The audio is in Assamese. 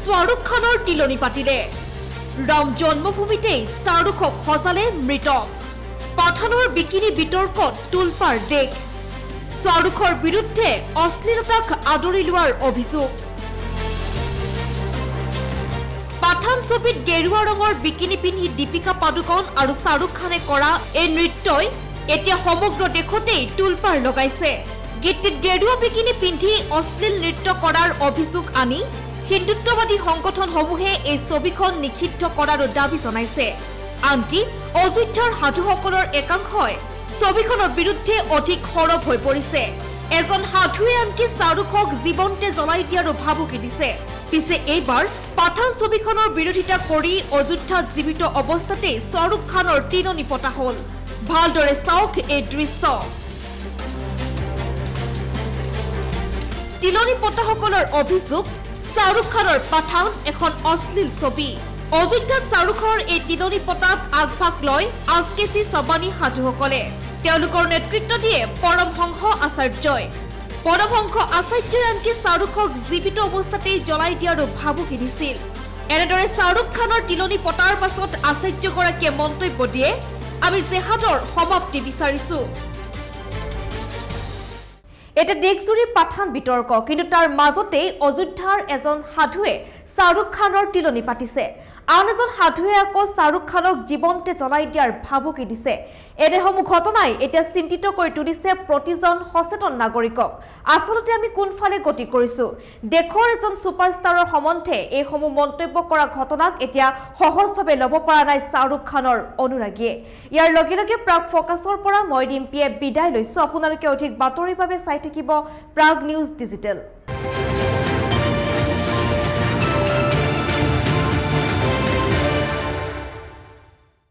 শ্বাহৰুখ খানৰ তিলনি পাতিলে ৰাম জন্মভূমিতেই শ্বাহৰুখক সজালে মৃত পাঠানৰ বিকিনি বিতৰ্কত তুলপাৰ দেশ শ্বাহৰুখৰ বিৰুদ্ধে অশ্লীলতাক আদৰি লোৱাৰ অভিযোগ পাঠান ছবিত গেৰুৱা ৰঙৰ বিকিনি পিন্ধি দীপিকা পাডুকন আৰু শ্বাহৰুখ খানে কৰা এই নৃত্যই এতিয়া সমগ্ৰ দেশতেই তুলপাৰ লগাইছে গীতটিত গেৰুৱা বিকিনি পিন্ধি অশ্লীল নৃত্য কৰাৰ অভিযোগ আনি হিন্দুত্ববাদী সংগঠনসমূহে এই ছবিখন নিষিদ্ধ কৰাৰ দাবী জনাইছে আনকি অযোধ্যাৰ সাধুসকলৰ একাংশই ছবিখনৰ বিৰুদ্ধে অধিক সৰব হৈ পৰিছে এজন সাধুৱে আনকি শ্বাহৰুখক জীৱন্তে জ্বলাই দিয়াৰ ভাবুকি দিছে পিছে এইবাৰ পাঠান ছবিখনৰ বিৰোধিতা কৰি অযোধ্যাত জীৱিত অৱস্থাতে শ্বাহৰুখ খানৰ তিলনি পতা হ'ল ভালদৰে চাওক এই দৃশ্য তিলনি পতাসকলৰ অভিযোগ শ্বাহৰুখ খানৰ পাঠান এখন অশ্লীল ছবি অযোধ্যাত শ্বাহৰুখৰ এই তিলনি পতাত আগভাগ লয় আজকেচি সবানী সাধুসকলে তেওঁলোকৰ নেতৃত্ব দিয়ে পৰমহংস আচাৰ্যই আনকি শ্বাহৰুখক জীৱিত অৱস্থাতেই জ্বলাই দিয়াৰ ভাবুকি দিছিল এনেদৰে শ্বাহৰুখ খানৰ তিলনি পতাৰ পাছত আচাৰ্যগৰাকীয়ে মন্তব্য দিয়ে আমি জেহাদৰ সমাপ্তি বিচাৰিছো এটা দেশজুৰি পাঠান বিতৰ্ক কিন্তু তাৰ মাজতেই অযোধ্যাৰ এজন সাধুৱে শ্বাহৰুখ খানৰ তিলনি পাতিছে আন এজন সাধুৱে আকৌ শ্বাহৰুখ খানক জীৱন্তে জ্বলাই দিয়াৰ ভাবুকি দিছে এনেসমূহ ঘটনাই এতিয়া চিন্তিত কৰি তুলিছে প্ৰতিজন সচেতন নাগৰিকক আচলতে আমি কোনফালে গতি কৰিছো দেশৰ এজন সুপাৰষ্টাৰৰ সম্বন্ধে এইসমূহ মন্তব্য কৰা ঘটনাক এতিয়া সহজভাৱে ল'ব পৰা নাই শ্বাহৰুখ খানৰ অনুৰাগীয়ে ইয়াৰ লগে লগে প্ৰাগ ফকাছৰ পৰা মই ডিম্পিয়ে বিদায় লৈছো আপোনালোকে অধিক বাতৰিৰ বাবে চাই থাকিব প্ৰাগ নিউজ ডিজিটেল